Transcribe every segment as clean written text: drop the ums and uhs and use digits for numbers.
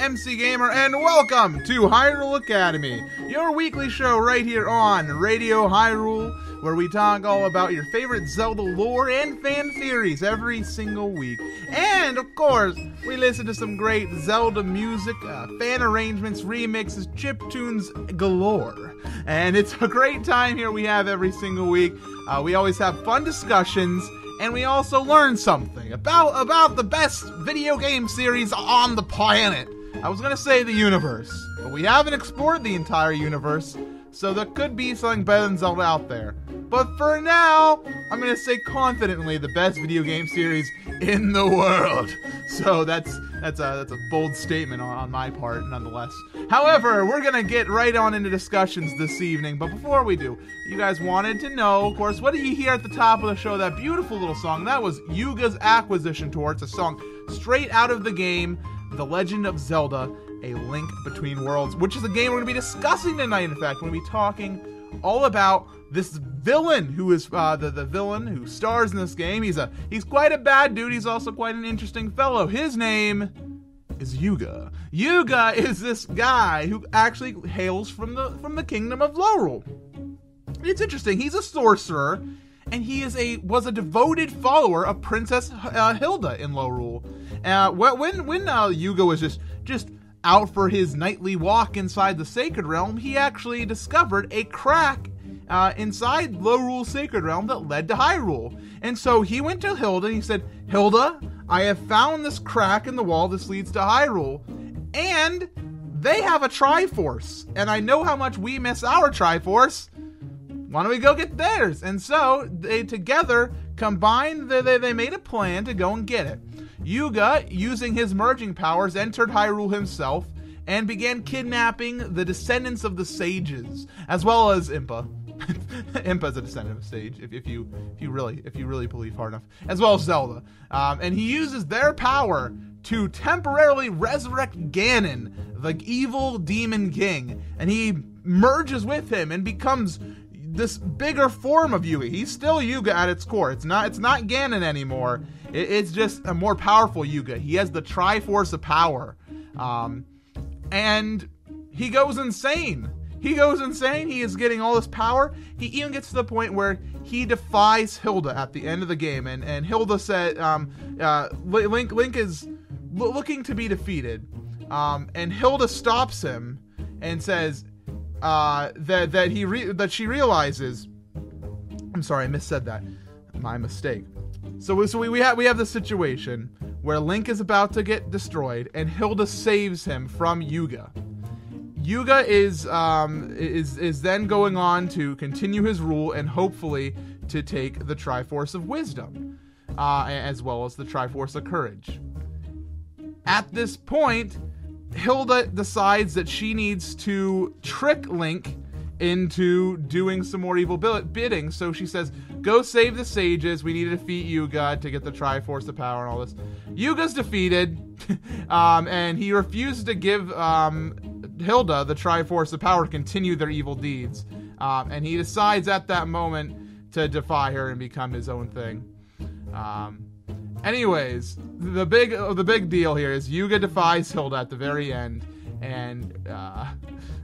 MC Gamer, and welcome to Hyrule Academy, your weekly show right here on Radio Hyrule, where we talk all about your favorite Zelda lore and fan theories every single week. And, of course, we listen to some great Zelda music, fan arrangements, remixes, chiptunes galore. And it's a great time here we have every single week. We always have fun discussions, and we also learn something about the best video game series on the planet. I was going to say the universe, but we haven't explored the entire universe, so there could be something better than Zelda out there. But for now, I'm going to say confidently the best video game series in the world. So that's a bold statement on my part, nonetheless. However, we're going to get right on into discussions this evening. But before we do, you guys wanted to know, of course, what do you hear at the top of the show? That beautiful little song. That was Yuga's Acquisition Tour. It's a song straight out of the game, The Legend of Zelda, A Link Between Worlds, which is a game we're going to be discussing tonight. In fact, we're going to be talking all about this villain who is the villain who stars in this game. He's quite a bad dude. He's also quite an interesting fellow. His name is Yuga. Yuga is this guy who actually hails from the kingdom of Lorule. It's interesting. He's a sorcerer, and he was a devoted follower of Princess Hilda in Lorule. When Yuga was just out for his nightly walk inside the Sacred Realm, he actually discovered a crack inside Lorule's Sacred Realm that led to Hyrule. And so he went to Hilda and he said, "Hilda, I have found this crack in the wall. This leads to Hyrule. And they have a Triforce. And I know how much we miss our Triforce. Why don't we go get theirs?" And so they together combined, they made a plan to go and get it. Yuga, using his merging powers, entered Hyrule himself and began kidnapping the descendants of the sages, as well as Impa. Impa's a descendant of a sage, if you really believe hard enough, as well as Zelda. And he uses their power to temporarily resurrect Ganon, the evil demon king, and he merges with him and becomes this bigger form of Yuga. He's still Yuga at its core. It's not Ganon anymore. It's just a more powerful Yuga. He has the Triforce of power. And he goes insane. He is getting all this power. He even gets to the point where he defies Hilda at the end of the game. And Hilda said, Link is looking to be defeated. And Hilda stops him and says that she realizes. I'm sorry, I missaid that. My mistake. So we have this situation where Link is about to get destroyed, and Hilda saves him from Yuga. Yuga is then going on to continue his rule and hopefully to take the Triforce of Wisdom, as well as the Triforce of Courage. At this point, Hilda decides that she needs to trick Link into doing some more evil bidding, so she says, "Go save the sages, we need to defeat Yuga to get the Triforce of Power," and all this. Yuga's defeated, and he refuses to give Hilda the Triforce of Power to continue their evil deeds, and he decides at that moment to defy her and become his own thing. Anyways, the big deal here is Yuga defies Hilda at the very end, and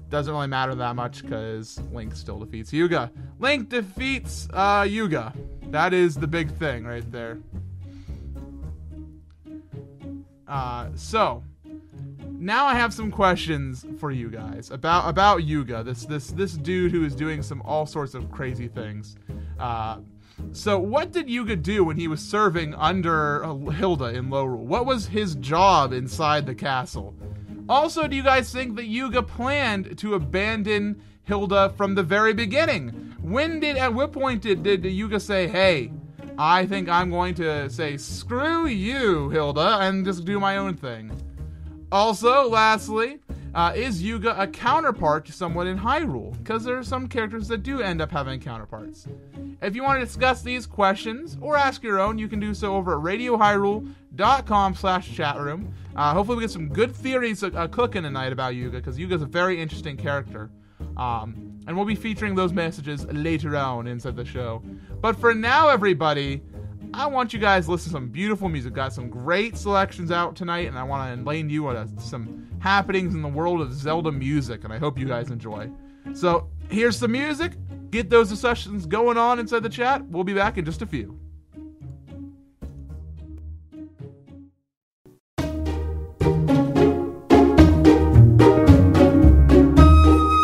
doesn't really matter that much because Link still defeats Yuga. Link defeats Yuga. That is the big thing right there. So now I have some questions for you guys about Yuga, this dude who is doing all sorts of crazy things. So what did Yuga do when he was serving under Hilda in Lorule? What was his job inside the castle? Also, do you guys think that Yuga planned to abandon Hilda from the very beginning? At what point did Yuga say, "Hey, I think I'm going to say screw you, Hilda, and just do my own thing"? Also, lastly, is Yuga a counterpart to someone in Hyrule? Because there are some characters that do end up having counterparts. If you want to discuss these questions or ask your own, you can do so over at radiohyrule.com/chatroom. Hopefully we get some good theories cooking tonight about Yuga, because Yuga's a very interesting character. And we'll be featuring those messages later on inside the show. But for now, everybody, I want you guys to listen to some beautiful music. Got some great selections out tonight, and I want to enlighten you on some happenings in the world of Zelda music, and I hope you guys enjoy. So here's some music. Get those discussions going on inside the chat. We'll be back in just a few.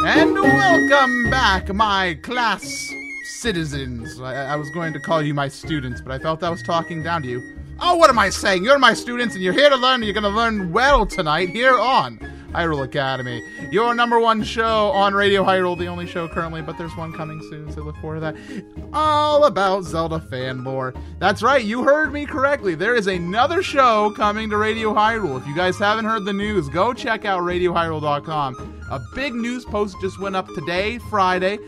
And welcome back, my class citizens. I was going to call you my students, but I felt I was talking down to you. Oh, what am I saying? You're my students, and you're here to learn, and you're going to learn well tonight here on Hyrule Academy, your #1 show on Radio Hyrule, the only show currently, but there's one coming soon, so look forward to that. All about Zelda fan lore. That's right, you heard me correctly. There is another show coming to Radio Hyrule. If you guys haven't heard the news, go check out RadioHyrule.com. A big news post just went up today, Friday.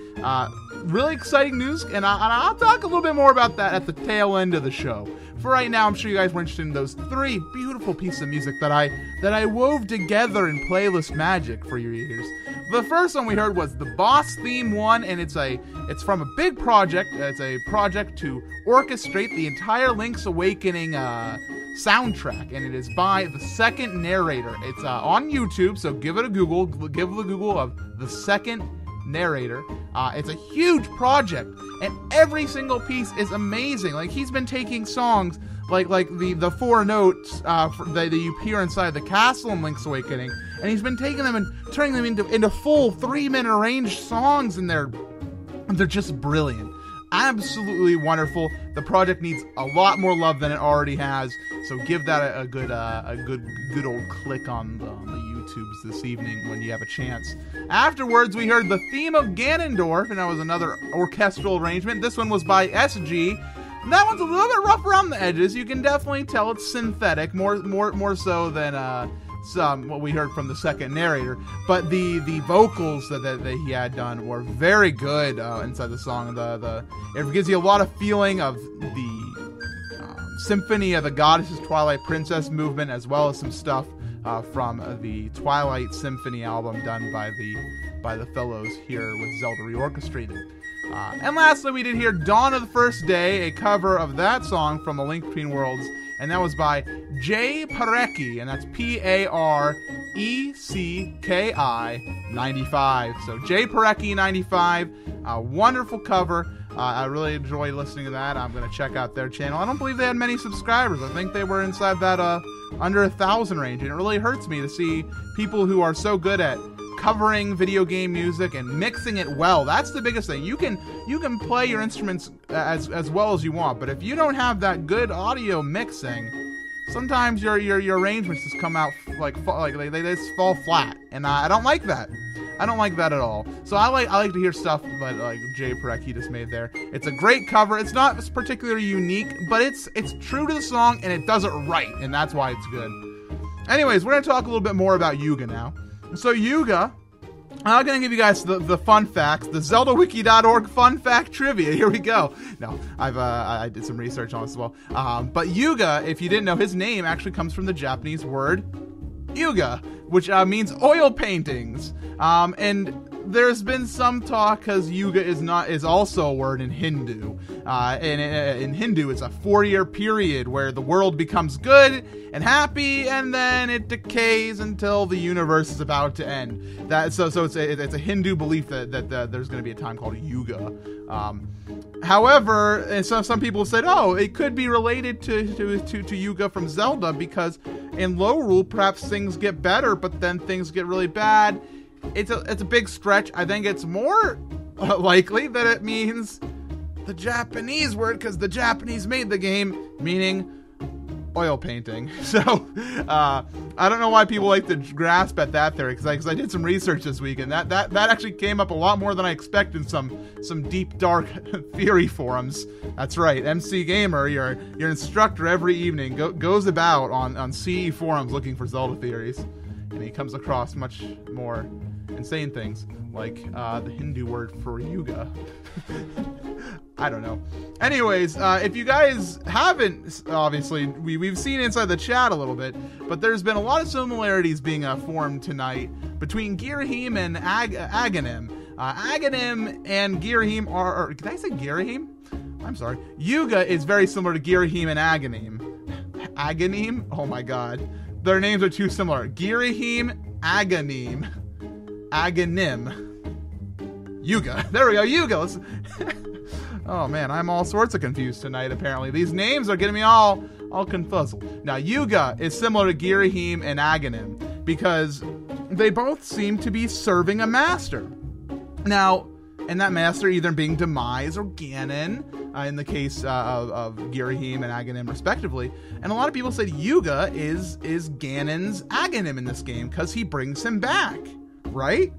Really exciting news, and I'll talk a little bit more about that at the tail end of the show. For right now, I'm sure you guys were interested in those 3 beautiful pieces of music that I wove together in playlist magic for your ears. The first one we heard was the Boss Theme 1, and it's from a big project. It's a project to orchestrate the entire Link's Awakening soundtrack, and it is by The Second Narrator. It's on YouTube, so give it a Google. Give the Google of The Second Narrator. It's a huge project, and every single piece is amazing. Like, he's been taking songs like the 4 notes that you hear inside the castle in Link's Awakening, and he's been taking them and turning them into full 3-minute arranged songs, and they're just brilliant. Absolutely wonderful. The project needs a lot more love than it already has, so give that a good old click on the YouTubes this evening when you have a chance. Afterwards, we heard the theme of Ganondorf, and that was another orchestral arrangement. This one was by SG. And that one's a little bit rough around the edges. You can definitely tell it's synthetic, more so than what we heard from The Second Narrator, but the vocals that he had done were very good inside the song. It gives you a lot of feeling of the Symphony of the Goddesses Twilight Princess movement, as well as some stuff from the Twilight Symphony album done by the fellows here with Zelda Reorchestrated. And lastly, we did hear Dawn of the First Day, a cover of that song from A Link Between Worlds, and that was by Jay Parecki, and that's Parecki 95. So Jay Parecki 95, a wonderful cover. I really enjoy listening to that. I'm going to check out their channel. I don't believe they had many subscribers. I think they were inside that under 1,000 range, and it really hurts me to see people who are so good at covering video game music and mixing it well. That's the biggest thing. You can play your instruments as well as you want, but if you don't have that good audio mixing, sometimes your arrangements just come out like they just fall flat, and I don't like that. I don't like that at all. So I like to hear stuff like Jay Parecki just made there. It's a great cover. It's not particularly unique, but it's true to the song, and it does it right, and that's why it's good. Anyways, we're going to talk a little bit more about Yuga now. So Yuga, I'm going to give you guys the fun facts, the ZeldaWiki.org fun fact trivia. Here we go. No, I did some research on this as well. But Yuga, if you didn't know, his name actually comes from the Japanese word Yuga, which means oil paintings. And there's been some talk because Yuga is also a word in Hindu. And in Hindu, it's a 4-year period where the world becomes good and happy, and then it decays until the universe is about to end. So it's a Hindu belief that there's going to be a time called Yuga. However, and some people have said, oh, it could be related to Yuga from Zelda, because in Lorule perhaps things get better, but then things get really bad. It's a big stretch. I think it's more likely that it means the Japanese word, because the Japanese made the game, meaning oil painting. So I don't know why people like to grasp at that theory, because I did some research this week, and that actually came up a lot more than I expected in some deep dark theory forums. That's right, MC Gamer, your instructor every evening, goes about on CE forums looking for Zelda theories, and he comes across much more insane things, like the Hindu word for Yuga. I don't know. Anyways, if you guys haven't, obviously, we've seen inside the chat a little bit, but there's been a lot of similarities being formed tonight between Ghirahim and Aghanim. Aghanim and Ghirahim are... Did I say Ghirahim? I'm sorry. Yuga is very similar to Girahim and Aghanim. Aghanim? Oh my god. Their names are too similar. Girahim, Aghanim. Aghanim. Yuga. There we go. Yuga. Oh man, I'm all sorts of confused tonight, apparently. These names are getting me all confuzzled. Now, Yuga is similar to Girahim and Aghanim because they both seem to be serving a master. Now, and that master either being Demise or Ganon, in the case of Girahim and Aghanim respectively. And a lot of people said Yuga is Ganon's Aghanim in this game because he brings him back, right?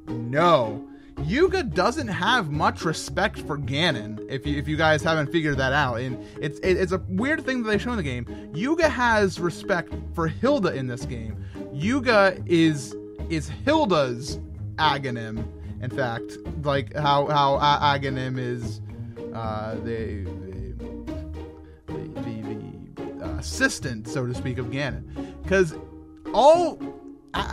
No. Yuga doesn't have much respect for Ganon, if you guys haven't figured that out. And it's a weird thing that they show in the game. Yuga has respect for Hilda in this game. Yuga is Hilda's Aghanim. In fact, like how Aghanim is the assistant, so to speak, of Ganon. Because all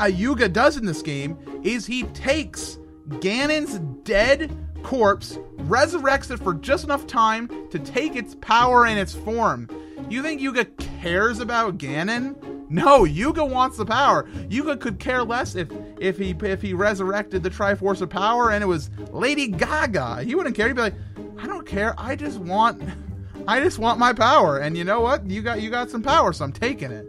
Yuga does in this game is he takes Ganon's dead corpse, resurrects it for just enough time to take its power and its form. You think Yuga cares about Ganon? No, Yuga wants the power. Yuga could care less if he resurrected the Triforce of Power and it was Lady Gaga. He wouldn't care. He'd be like, I don't care. I just want my power. And you know what? You got some power, so I'm taking it.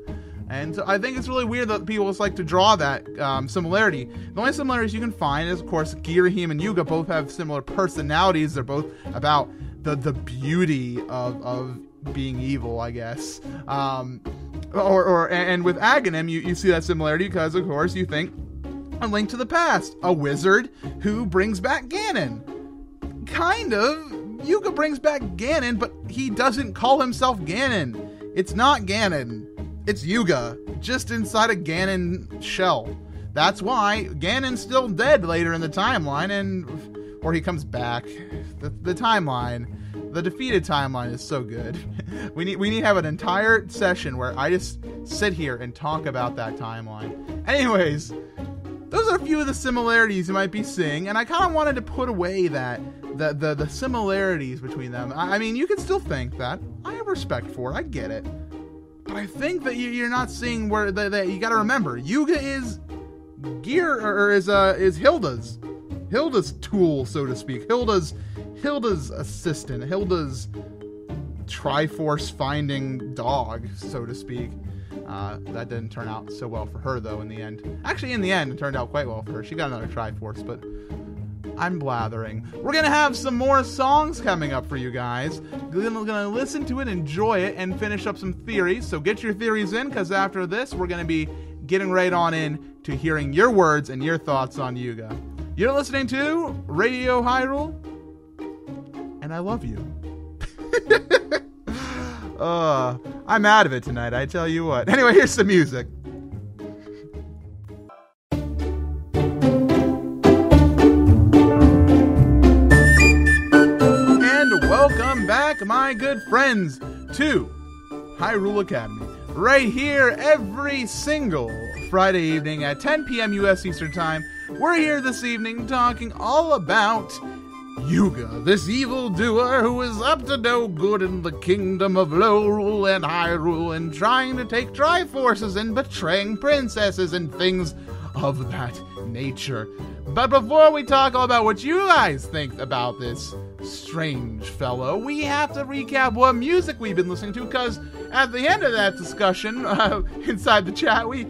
And so I think it's really weird that people just like to draw that similarity. The only similarities you can find is, of course, Girahim and Yuga both have similar personalities. They're both about the beauty of being evil, I guess. And with Aghanim, you see that similarity because, of course, you think A Link to the Past, a wizard who brings back Ganon. Kind of. Yuga brings back Ganon, but he doesn't call himself Ganon. It's not Ganon. It's Yuga, just inside a Ganon shell. That's why Ganon's still dead later in the timeline, or he comes back. The timeline, the defeated timeline is so good. We need to have an entire session where I just sit here and talk about that timeline. Anyways, those are a few of the similarities you might be seeing, and I kind of wanted to put away the similarities between them. I mean, you can still think that. I have respect for it. I get it. But I think that you're not seeing where that you got to remember. Yuga is is Hilda's tool, so to speak. Hilda's assistant. Hilda's Triforce finding dog, so to speak. That didn't turn out so well for her, though, in the end. Actually, in the end, it turned out quite well for her. She got another Triforce, but I'm blathering. We're going to have some more songs coming up for you guys. We're going to listen to it, enjoy it, and finish up some theories. So get your theories in, because after this, we're going to be getting right on in to hearing your words and your thoughts on Yuga. You're listening to Radio Hyrule, and I love you. I'm out of it tonight, I tell you what. Anyway, here's some music. Welcome back, my good friends, to Hyrule Academy. Right here every single Friday evening at 10 p.m. U.S. Eastern Time. We're here this evening talking all about Yuga, this evildoer who is up to no good in the kingdom of Lorule and Hyrule and trying to take Triforces and betraying princesses and things of that nature. But before we talk all about what you guys think about this strange fellow, we have to recap what music we've been listening to, because at the end of that discussion inside the chat, we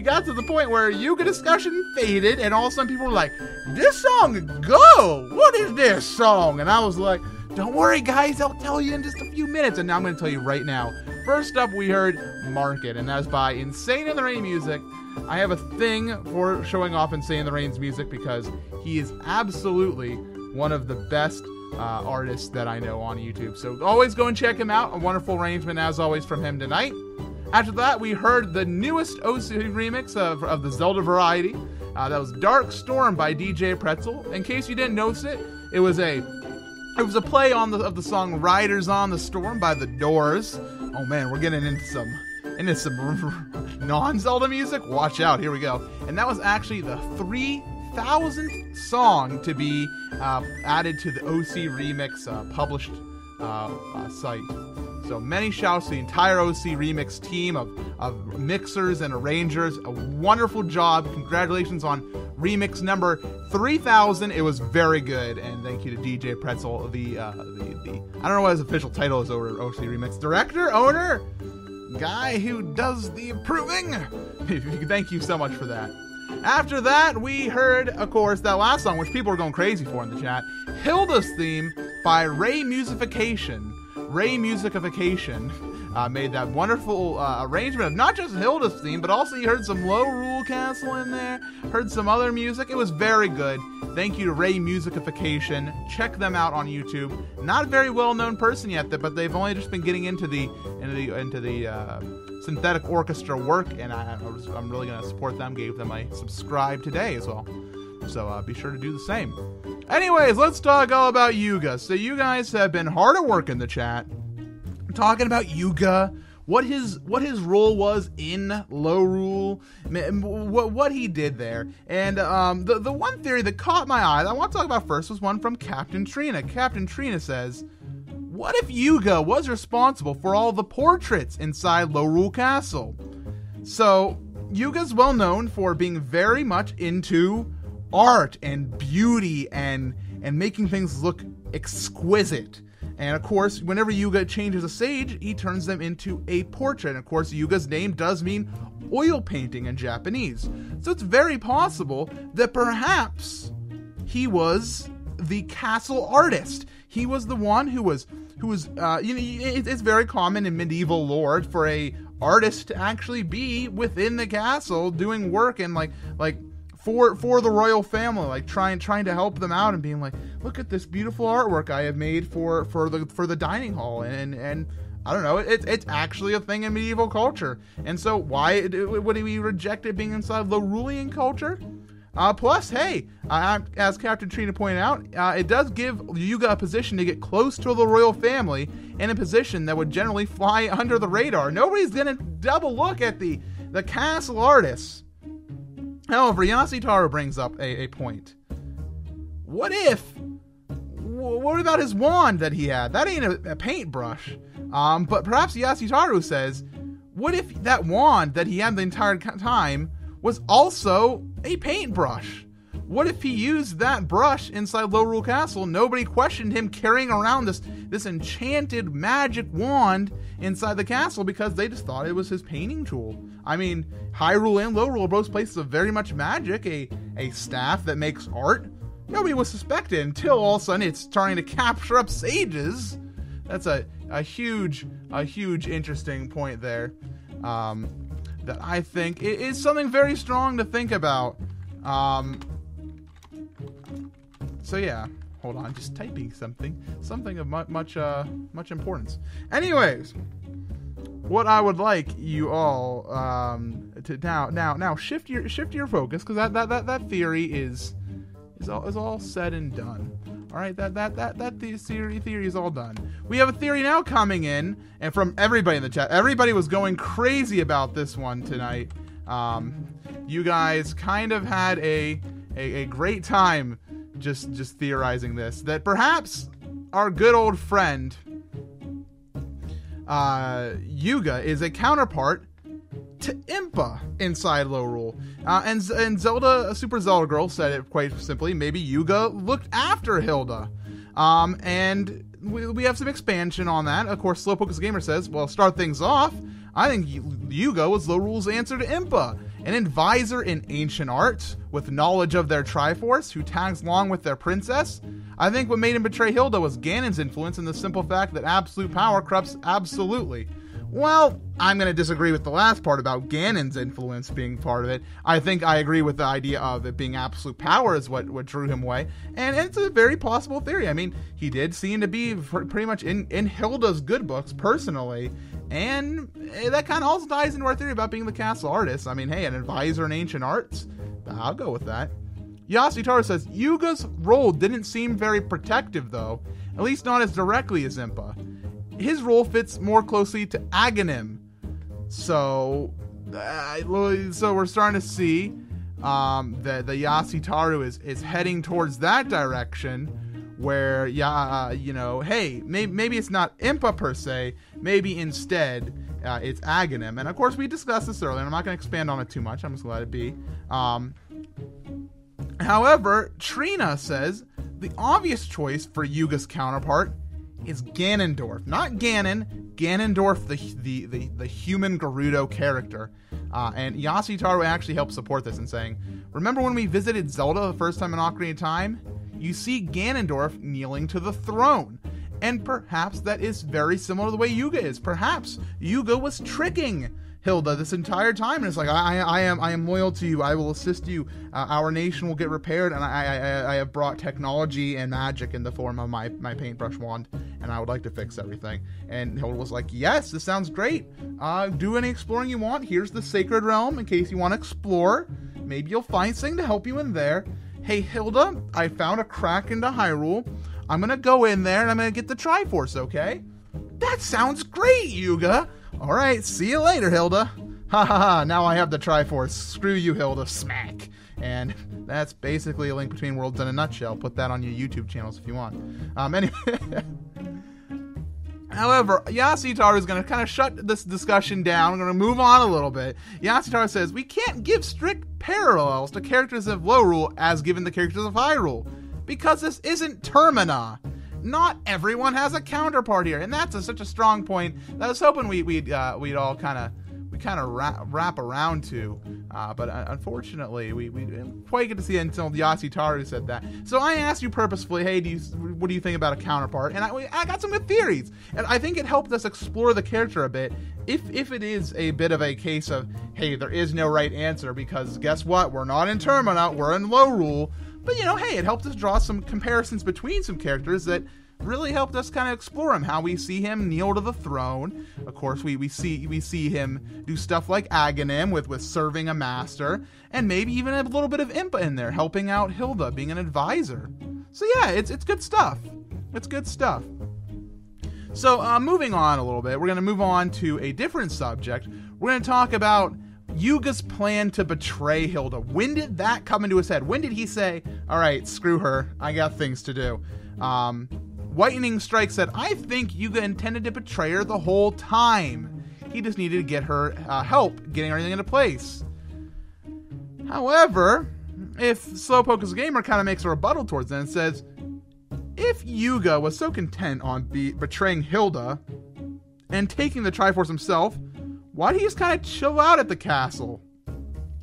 got to the point where Yuga discussion faded, and all of a sudden people were like, this song, go! What is this song? And I was like, don't worry guys, I'll tell you in just a few minutes. And now I'm going to tell you right now. First up, we heard Market, and that was by Insane in the Rain Music. I have a thing for showing off Insane in the Rain's music because he is absolutely one of the best artists that I know on YouTube. So always go and check him out. A wonderful arrangement, as always, from him tonight. After that, we heard the newest OC remix of the Zelda variety. That was Dark Storm by DJ Pretzel. In case you didn't notice it, it was a play on the song Riders on the Storm by The Doors. Oh man, we're getting into some non-Zelda music. Watch out, here we go. And that was actually the 3,000th song to be added to the OC remix published site. So many shouts to the entire OC Remix team of mixers and arrangers. A wonderful job. Congratulations on remix number 3000. It was very good. And thank you to DJ Pretzel, the I don't know what his official title is over at OC Remix. Director, owner, guy who does the approving. Thank you so much for that. After that, we heard, of course, that last song, which people are going crazy for in the chat, Hilda's Theme by Ray Musification. Ray Musification made that wonderful arrangement of not just Hilda's theme, but also you heard some Low Rule Castle in there, heard some other music. It was very good. Thank you to Ray Musification. Check them out on YouTube. Not a very well-known person yet, but they've only just been getting into the synthetic orchestra work, and I'm really going to support them. Gave them a subscribe today as well. So be sure to do the same. Anyways, let's talk all about Yuga. So you guys have been hard at work in the chat talking about Yuga, what his role was in Low Rule, what he did there. And the one theory that caught my eye that I want to talk about first was one from Captain Trina. Captain Trina says, what if Yuga was responsible for all the portraits inside Low Rule Castle? So Yuga's well known for being very much into art and beauty and making things look exquisite. And of course, whenever Yuga changes a sage, he turns them into a portrait. And of course, Yuga's name does mean oil painting in Japanese. So it's very possible that perhaps he was the castle artist. He was the one who was it's very common in medieval lore for a artist to actually be within the castle doing work and like for the royal family, like trying to help them out and being like, look at this beautiful artwork I have made for the dining hall, and I don't know, it's actually a thing in medieval culture. And so why would he be rejected being inside the ruling culture? Plus, hey, as Captain Trina pointed out, it does give Yuga a position to get close to the royal family in a position that would generally fly under the radar. Nobody's gonna double look at the castle artists. However, Yasutaro brings up a point. What about his wand that he had? That ain't a paintbrush. But perhaps Yasutaro says, what if that wand that he had the entire time was also a paintbrush? What if he used that brush inside Low Rule Castle? Nobody questioned him carrying around this enchanted magic wand inside the castle because they just thought it was his painting tool. I mean, Hyrule and Low Rule are both places of very much magic, a staff that makes art. Nobody was suspected until all of a sudden it's trying to capture up sages. That's a huge interesting point there, that I think is something very strong to think about. So yeah, hold on, just typing something of much importance. Anyways, what I would like you all to now shift your focus, because that theory is all said and done. All right, that theory is all done. We have a theory now coming in, and from everybody in the chat, everybody was going crazy about this one tonight. You guys kind of had a great time just theorizing this, that perhaps our good old friend Yuga is a counterpart to Impa inside Low Rule. And Zelda, Super Zelda Girl, said it quite simply. Maybe Yuga looked after Hilda. And we have some expansion on that. Of course, Slowpoke Gamer says, well, start things off, I think Yuga was Low Rule's answer to Impa, an advisor in ancient art with knowledge of their Triforce who tags along with their princess. I think what made him betray Hilda was Ganon's influence and the simple fact that absolute power corrupts absolutely. Well, I'm going to disagree with the last part about Ganon's influence being part of it. I think I agree with the idea of it being absolute power is what drew him away. And it's a very possible theory. I mean, he did seem to be pretty much in Hilda's good books personally. And that kind of also ties into our theory about being the castle artist. I mean, hey, an advisor in ancient arts? I'll go with that. Yasutaro says, Yuga's role didn't seem very protective, though. At least not as directly as Impa. His role fits more closely to Aghanim. So we're starting to see that the Yasutaro is heading towards that direction, where, hey, maybe it's not Impa per se, maybe instead it's Aghanim. And of course, we discussed this earlier, and I'm not going to expand on it too much. I'm just going to let it be. However, Trina says the obvious choice for Yuga's counterpart is Ganondorf. Not Ganon, Ganondorf, the human Gerudo character. And Yasuhiro actually helped support this in saying, remember when we visited Zelda the first time in Ocarina of Time? You see Ganondorf kneeling to the throne. And perhaps that is very similar to the way Yuga is. Perhaps Yuga was tricking Hilda this entire time, and it's like, I am loyal to you, I will assist you, our nation will get repaired, and I have brought technology and magic in the form of my paintbrush wand, and I would like to fix everything. And Hilda was like, yes, this sounds great, do any exploring you want, here's the Sacred Realm in case you want to explore, maybe you'll find something to help you in there. Hey Hilda, I found a crack into Hyrule, I'm gonna go in there and I'm gonna get the Triforce, okay? That sounds great, Yuga! Alright, see you later, Hilda. Ha ha ha, now I have the Triforce. Screw you, Hilda. Smack. And that's basically A Link Between Worlds in a nutshell. Put that on your YouTube channels if you want. Anyway. However, Yasuhiro is going to kind of shut this discussion down. I'm going to move on a little bit. Yasuhiro says, we can't give strict parallels to characters of Lorule as given the characters of Hyrule. Because this isn't Termina. Not everyone has a counterpart here, and that's such a strong point that I was hoping we'd all kind of wrap around to, but unfortunately we didn't quite get to see it until Yasuhiro said that. So I asked you purposefully, hey, what do you think about a counterpart? And I got some good theories, and I think it helped us explore the character a bit. If it is a bit of a case of, hey, there is no right answer because guess what? We're not in Termina, we're in Lorule. But, hey, it helped us draw some comparisons between some characters that really helped us kind of explore him, how we see him kneel to the throne. Of course, we see him do stuff like Aghanim with serving a master, and maybe even a little bit of Impa in there, helping out Hilda, being an advisor. So yeah, it's good stuff. It's good stuff. So moving on a little bit, we're going to move on to a different subject. We're going to talk about Yuga's plan to betray Hilda. When did that come into his head? When did he say, all right, screw her, I got things to do? Whitening Strike said, I think Yuga intended to betray her the whole time. He just needed to get her help getting everything into place. However, if Slowpoke as a gamer kind of makes a rebuttal towards that and says, if Yuga was so content on betraying Hilda and taking the Triforce himself, why did he just kind of chill out at the castle?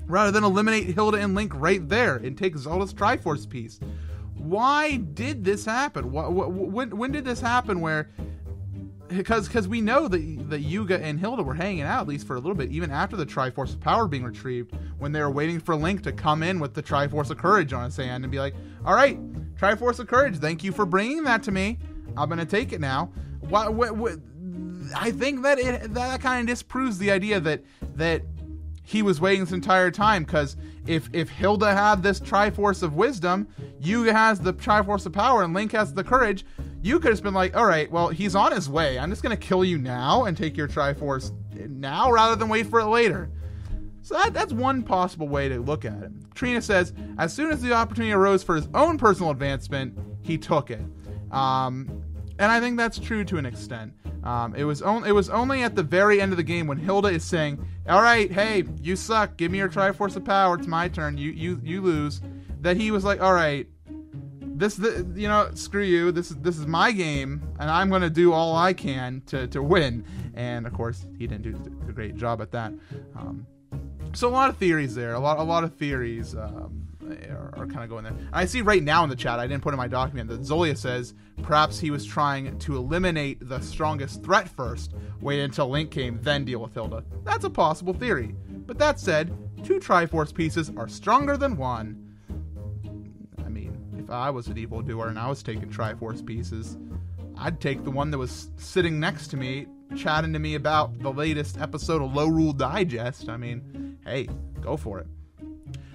Rather than eliminate Hilda and Link right there and take Zelda's Triforce piece. Why did this happen? When did this happen where... Because we know that Yuga and Hilda were hanging out, at least for a little bit, even after the Triforce of Power being retrieved, when they were waiting for Link to come in with the Triforce of Courage on his hand and be like, all right, Triforce of Courage, thank you for bringing that to me. I'm going to take it now. I think that kind of disproves the idea that he was waiting this entire time, because if Hilda had this Triforce of Wisdom, Yuga has the Triforce of Power, and Link has the Courage, you could have just been like, all right, well, he's on his way. I'm just going to kill you now and take your Triforce now rather than wait for it later. So that's one possible way to look at it. Trina says, as soon as the opportunity arose for his own personal advancement, he took it. And I think that's true to an extent. It was only at the very end of the game when Hilda is saying, all right, hey, you suck, give me your Triforce of Power, it's my turn, you lose, that he was like, all right, screw you, this is my game, and I'm going to do all I can to win. And of course, he didn't do a great job at that. So a lot of theories there, a lot of theories are kind of going there. I see right now in the chat, I didn't put in my document, that Zolia says perhaps he was trying to eliminate the strongest threat first, wait until Link came, then deal with Hilda. That's a possible theory. But that said, 2 Triforce pieces are stronger than 1. I mean, if I was an evildoer and I was taking Triforce pieces, I'd take the one that was sitting next to me, chatting to me about the latest episode of Lorule Digest. I mean, hey, go for it.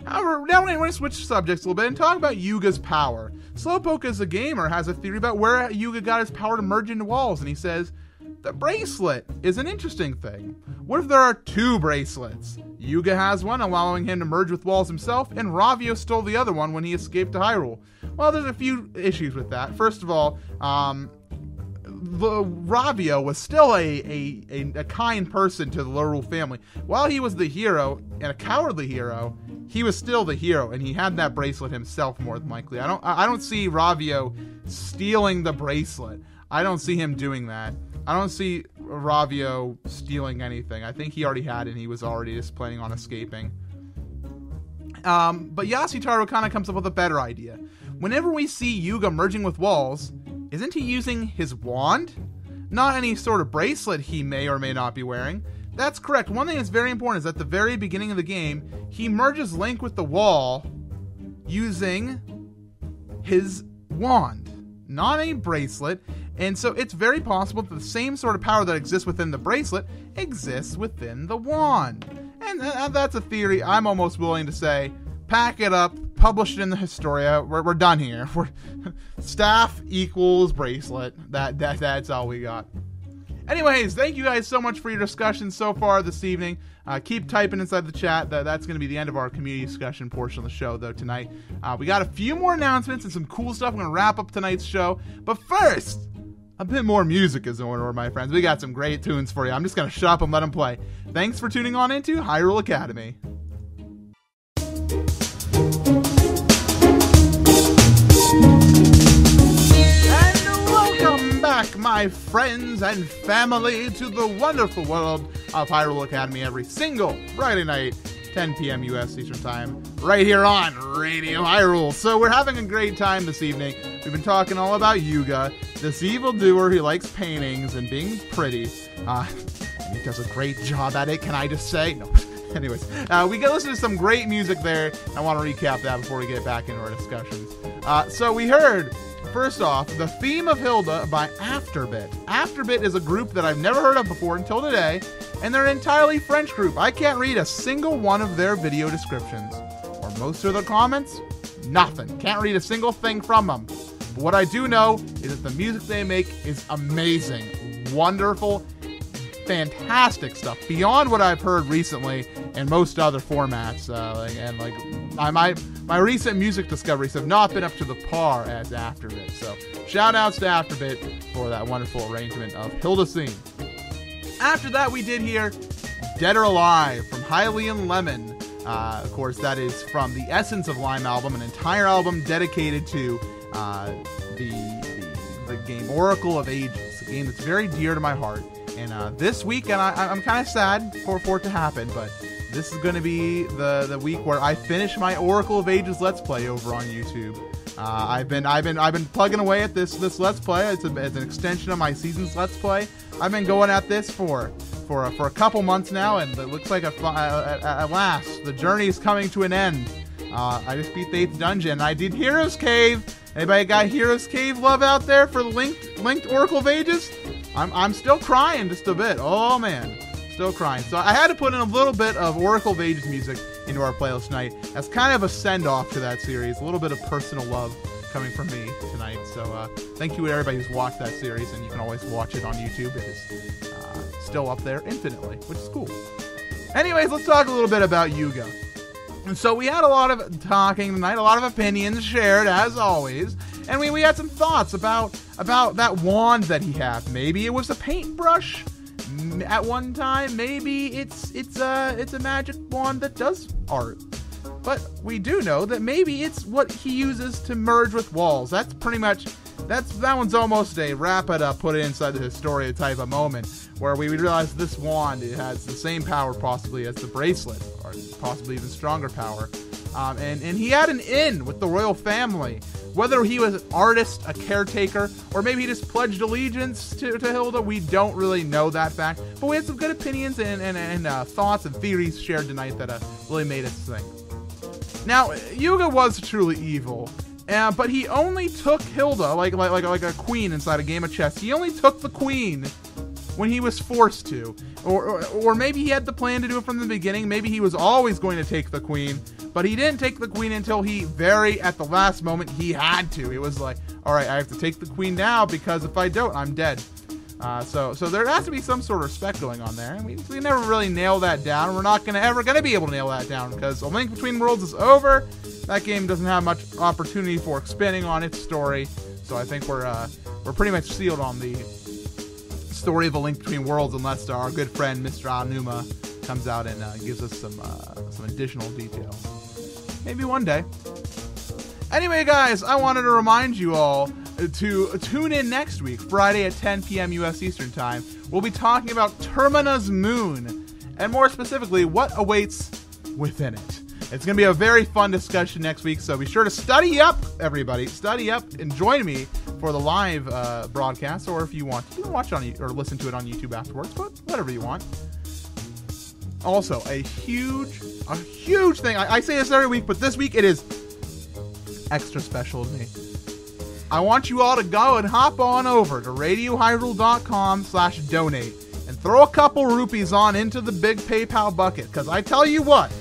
However, now we're going to switch subjects a little bit and talk about Yuga's power. Slowpoke as a gamer has a theory about where Yuga got his power to merge into walls, and he says, the bracelet is an interesting thing. What if there are 2 bracelets? Yuga has one, allowing him to merge with walls himself, and Ravio stole the other one when he escaped to Hyrule. Well, there's a few issues with that. First of all, Ravio was still a kind person to the Lorule family. While he was the hero, and a cowardly hero, he was still the hero, and he had that bracelet himself, more than likely. I don't see Ravio stealing the bracelet. I don't see him doing that. I don't see Ravio stealing anything. I think he already had it, and he was already just planning on escaping. But Yasutaro kind of comes up with a better idea. Whenever we see Yuga merging with walls, isn't he using his wand? Not any sort of bracelet he may or may not be wearing. That's correct. One thing that's very important is at the very beginning of the game, he merges Link with the wall using his wand, not a bracelet. And so it's very possible that the same sort of power that exists within the bracelet exists within the wand. And that's a theory I'm almost willing to say, pack it up, publish it in the Historia, we're done here. Staff equals bracelet. That's all we got. Anyways, thank you guys so much for your discussion so far this evening. Keep typing inside the chat. That's going to be the end of our community discussion portion of the show, though, tonight. We got a few more announcements and some cool stuff. I'm going to wrap up tonight's show. But first, a bit more music is in order, my friends. We got some great tunes for you. I'm just going to shut up and let them play. Thanks for tuning on into Hyrule Academy. Back, my friends and family, to the wonderful world of Hyrule Academy every single Friday night, 10 p.m. U.S. Eastern Time, right here on Radio Hyrule. So we're having a great time this evening. We've been talking all about Yuga, this evildoer who likes paintings and being pretty. And he does a great job at it, can I just say? No. Anyways, we got to listen to some great music there. I want to recap that before we get back into our discussions. So we heard... First off, the theme of Hilda by Afterbit. Afterbit is a group that I've never heard of before until today, and they're an entirely French group. I can't read a single one of their video descriptions. Or most of their comments, nothing. Can't read a single thing from them. But what I do know is that the music they make is amazing. Wonderful, fantastic stuff. Beyond what I've heard recently in most other formats. My recent music discoveries have not been up to the par as Afterbit. So, shout outs to Afterbit for that wonderful arrangement of Hilda's theme. After that, we did hear Dead or Alive from Hylian Lemon. Of course, that is from the Essence of Lime album, an entire album dedicated to the game Oracle of Ages, a game that's very dear to my heart. And this week, and I'm kind of sad for it to happen, but this is going to be the week where I finish my Oracle of Ages Let's Play over on YouTube. I've been plugging away at this Let's Play. It's an extension of my season's Let's Play. I've been going at this for a couple months now, and it looks like at last the journey is coming to an end. I just beat the 8th dungeon. I did Heroes Cave. Anybody got Heroes Cave love out there for the linked Oracle of Ages? I'm still crying just a bit. Oh man. Still crying. So I had to put in a little bit of Oracle of Ages music into our playlist tonight as kind of a send-off to that series. A little bit of personal love coming from me tonight. So thank you to everybody who's watched that series, and you can always watch it on YouTube. It is still up there infinitely, which is cool. Anyways, let's talk a little bit about Yuga. And so we had a lot of talking tonight, a lot of opinions shared, as always. And we had some thoughts about that wand that he had. Maybe it was a paintbrush at one time. Maybe it's a magic wand that does art. But we do know that maybe it's what he uses to merge with walls. That's pretty much, that one's almost a wrap it up, put it inside the Historia type of moment, where we realize this wand, it has the same power possibly as the bracelet, or possibly even stronger power. And he had an in with the royal family. Whether he was an artist, a caretaker, or maybe he just pledged allegiance to Hilda, we don't really know that fact. But we had some good opinions and thoughts and theories shared tonight that really made us think. Now, Yuga was truly evil, but he only took Hilda like a queen inside a game of chess. He only took the queen when he was forced to. Or maybe he had the plan to do it from the beginning. Maybe he was always going to take the queen, but he didn't take the queen until at the last moment, he had to. It was like, all right, I have to take the queen now because if I don't, I'm dead. So there has to be some sort of respect going on there. And we never really nail that down. We're not ever going to be able to nail that down because A Link Between Worlds is over. That game doesn't have much opportunity for expanding on its story. So I think we're pretty much sealed on the story of A Link Between Worlds unless our good friend Mr. Aonuma comes out and gives us some additional details. Maybe one day. Anyway, guys, I wanted to remind you all to tune in next week, Friday at 10 p.m. U.S. Eastern Time. We'll be talking about Termina's Moon, and more specifically, what awaits within it. It's going to be a very fun discussion next week, so be sure to study up, everybody. Study up and join me for the live broadcast, or if you want, you can watch it or listen to it on YouTube afterwards, but whatever you want. Also, a huge thing. I say this every week, but this week it is extra special to me. I want you all to go and hop on over to RadioHyrule.com/donate and throw a couple rupees on into the big PayPal bucket, because I tell you what,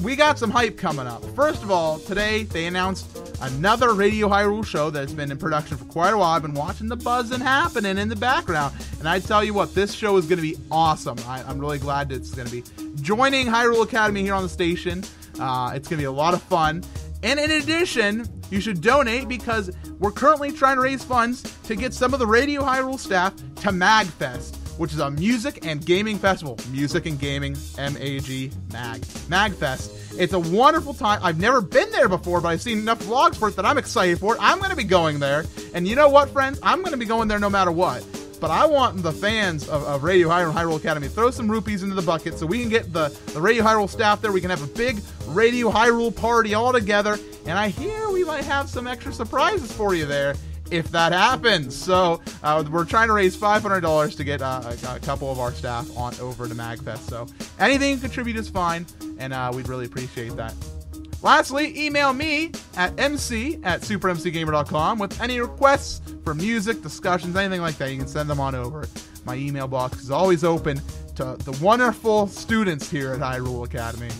we got some hype coming up. First of all, today they announced another Radio Hyrule show that's been in production for quite a while. I've been watching the buzzing happening in the background, and I tell you what, this show is going to be awesome. I'm really glad that it's going to be joining Hyrule Academy here on the station. It's going to be a lot of fun. And in addition, you should donate because we're currently trying to raise funds to get some of the Radio Hyrule staff to MagFest, which is a music and gaming festival. Music and gaming, M-A-G, MagFest. It's a wonderful time. I've never been there before, but I've seen enough vlogs for it that I'm excited for it. I'm going to be going there. And you know what, friends? I'm going to be going there no matter what. But I want the fans of Radio Hyrule and Hyrule Academy to throw some rupees into the bucket so we can get the Radio Hyrule staff there. We can have a big Radio Hyrule party all together. And I hear we might have some extra surprises for you there if that happens. So we're trying to raise $500 to get a couple of our staff on over to MagFest. So anything you contribute is fine, and we'd really appreciate that. Lastly, email me at mc@supermcgamer.com with any requests for music, discussions, anything like that. You can send them on over. My email box is always open to the wonderful students here at Hyrule Academy.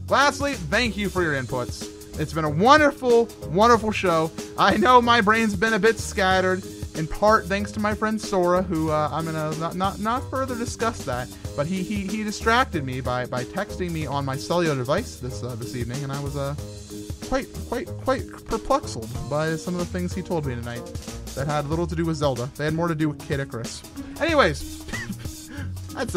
Lastly, thank you for your inputs. It's been a wonderful, wonderful show. I know my brain's been a bit scattered, in part thanks to my friend Sora, who I'm gonna not further discuss that, but he distracted me by texting me on my cellular device this evening, and I was quite perplexed by some of the things he told me tonight that had little to do with Zelda. They had more to do with Kid Icarus. Anyways, that's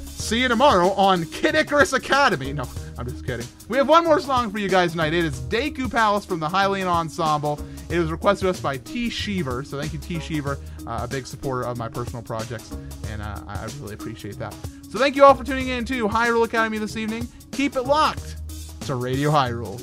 see you tomorrow on Kid Icarus Academy. No, I'm just kidding. We have one more song for you guys tonight. It is Deku Palace from the Hylian Ensemble. It was requested to us by T. Sheever, so thank you, T. Sheever, a big supporter of my personal projects, and I really appreciate that. So thank you all for tuning in to Hyrule Academy this evening. Keep it locked to Radio Hyrule.